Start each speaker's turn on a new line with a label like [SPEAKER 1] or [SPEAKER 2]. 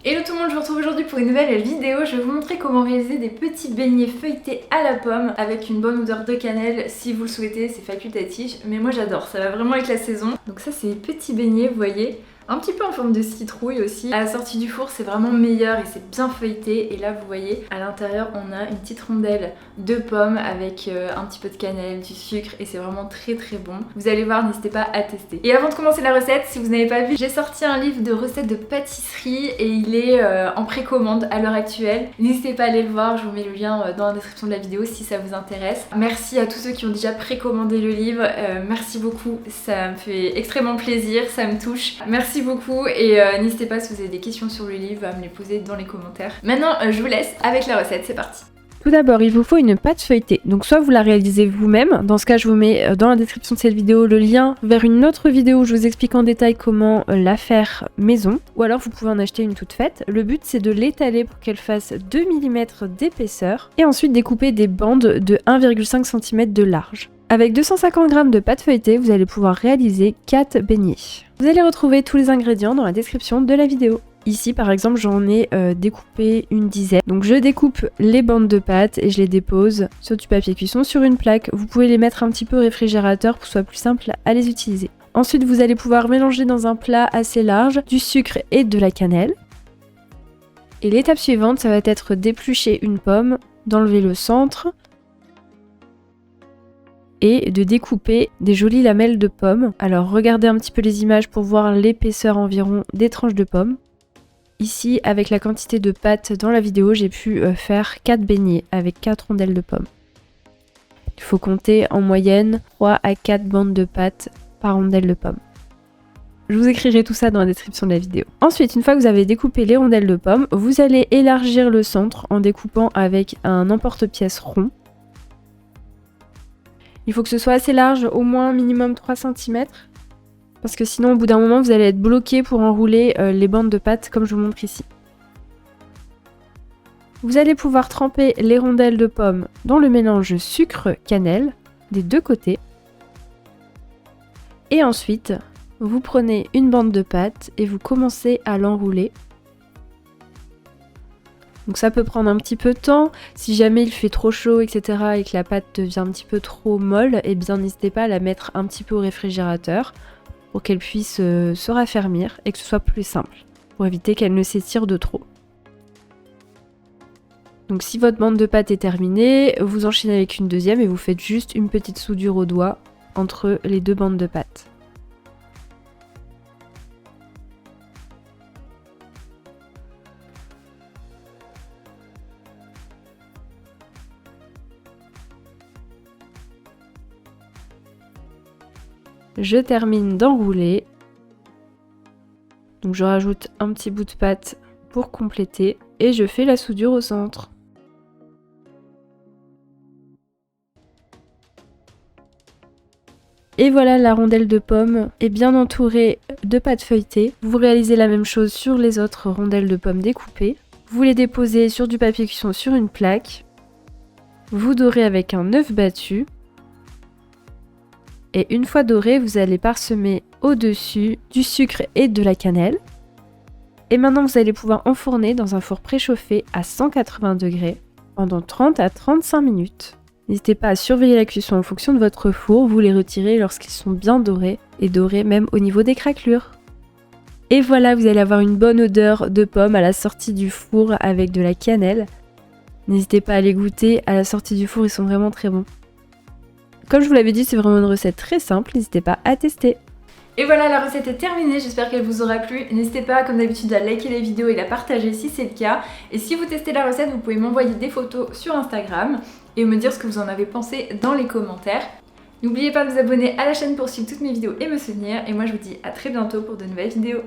[SPEAKER 1] Hello tout le monde, je vous retrouve aujourd'hui pour une nouvelle vidéo. Je vais vous montrer comment réaliser des petits beignets feuilletés à la pomme avec une bonne odeur de cannelle. Si vous le souhaitez, c'est facultatif, mais moi j'adore, ça va vraiment avec la saison. Donc ça c'est les petits beignets, vous voyez, un petit peu en forme de citrouille aussi. À la sortie du four c'est vraiment meilleur et c'est bien feuilleté. Et là vous voyez, à l'intérieur on a une petite rondelle de pommes avec un petit peu de cannelle, du sucre, et c'est vraiment très très bon. Vous allez voir, n'hésitez pas à tester. Et avant de commencer la recette, si vous n'avez pas vu, j'ai sorti un livre de recettes de pâtisserie et il est en précommande à l'heure actuelle. N'hésitez pas à aller le voir, je vous mets le lien dans la description de la vidéo si ça vous intéresse. Merci à tous ceux qui ont déjà précommandé le livre, merci beaucoup, ça me fait extrêmement plaisir, ça me touche. Merci beaucoup et n'hésitez pas si vous avez des questions sur le livre à me les poser dans les commentaires. Maintenant je vous laisse avec la recette, c'est parti.
[SPEAKER 2] Tout d'abord, il vous faut une pâte feuilletée. Donc soit vous la réalisez vous-même, dans ce cas je vous mets dans la description de cette vidéo le lien vers une autre vidéo où je vous explique en détail comment la faire maison, ou alors vous pouvez en acheter une toute faite. Le but c'est de l'étaler pour qu'elle fasse 2 mm d'épaisseur et ensuite découper des bandes de 1,5 cm de large. Avec 250 g de pâte feuilletée, vous allez pouvoir réaliser 4 beignets. Vous allez retrouver tous les ingrédients dans la description de la vidéo. Ici par exemple j'en ai découpé une dizaine. Donc je découpe les bandes de pâte et je les dépose sur du papier cuisson sur une plaque. Vous pouvez les mettre un petit peu au réfrigérateur pour que ce soit plus simple à les utiliser. Ensuite vous allez pouvoir mélanger dans un plat assez large du sucre et de la cannelle. Et l'étape suivante ça va être d'éplucher une pomme, d'enlever le centre et de découper des jolies lamelles de pommes. Alors regardez un petit peu les images pour voir l'épaisseur environ des tranches de pommes. Ici, avec la quantité de pâte dans la vidéo, j'ai pu faire 4 beignets avec 4 rondelles de pommes. Il faut compter en moyenne 3 à 4 bandes de pâte par rondelle de pommes. Je vous écrirai tout ça dans la description de la vidéo. Ensuite, une fois que vous avez découpé les rondelles de pommes, vous allez élargir le centre en découpant avec un emporte-pièce rond. Il faut que ce soit assez large, au moins minimum 3 cm. Parce que sinon au bout d'un moment vous allez être bloqué pour enrouler les bandes de pâte comme je vous montre ici. Vous allez pouvoir tremper les rondelles de pommes dans le mélange sucre-cannelle des deux côtés. Et ensuite vous prenez une bande de pâte et vous commencez à l'enrouler. Donc ça peut prendre un petit peu de temps, si jamais il fait trop chaud etc. et que la pâte devient un petit peu trop molle, et bien n'hésitez pas à la mettre un petit peu au réfrigérateur pour qu'elle puisse se raffermir et que ce soit plus simple, pour éviter qu'elle ne s'étire de trop. Donc si votre bande de pâte est terminée, vous enchaînez avec une deuxième et vous faites juste une petite soudure au doigt entre les deux bandes de pâte. Je termine d'enrouler. Donc je rajoute un petit bout de pâte pour compléter et je fais la soudure au centre. Et voilà, la rondelle de pomme est bien entourée de pâte feuilletée. Vous réalisez la même chose sur les autres rondelles de pommes découpées. Vous les déposez sur du papier cuisson sur une plaque. Vous dorez avec un œuf battu. Et une fois doré, vous allez parsemer au-dessus du sucre et de la cannelle. Et maintenant, vous allez pouvoir enfourner dans un four préchauffé à 180 degrés pendant 30 à 35 minutes. N'hésitez pas à surveiller la cuisson en fonction de votre four. Vous les retirez lorsqu'ils sont bien dorés et dorés même au niveau des craquelures. Et voilà, vous allez avoir une bonne odeur de pomme à la sortie du four avec de la cannelle. N'hésitez pas à les goûter. À la sortie du four, ils sont vraiment très bons. Comme je vous l'avais dit, c'est vraiment une recette très simple, n'hésitez pas à tester.
[SPEAKER 1] Et voilà, la recette est terminée, j'espère qu'elle vous aura plu. N'hésitez pas, comme d'habitude, à liker les vidéos et la partager si c'est le cas. Et si vous testez la recette, vous pouvez m'envoyer des photos sur Instagram et me dire ce que vous en avez pensé dans les commentaires. N'oubliez pas de vous abonner à la chaîne pour suivre toutes mes vidéos et me soutenir. Et moi, je vous dis à très bientôt pour de nouvelles vidéos.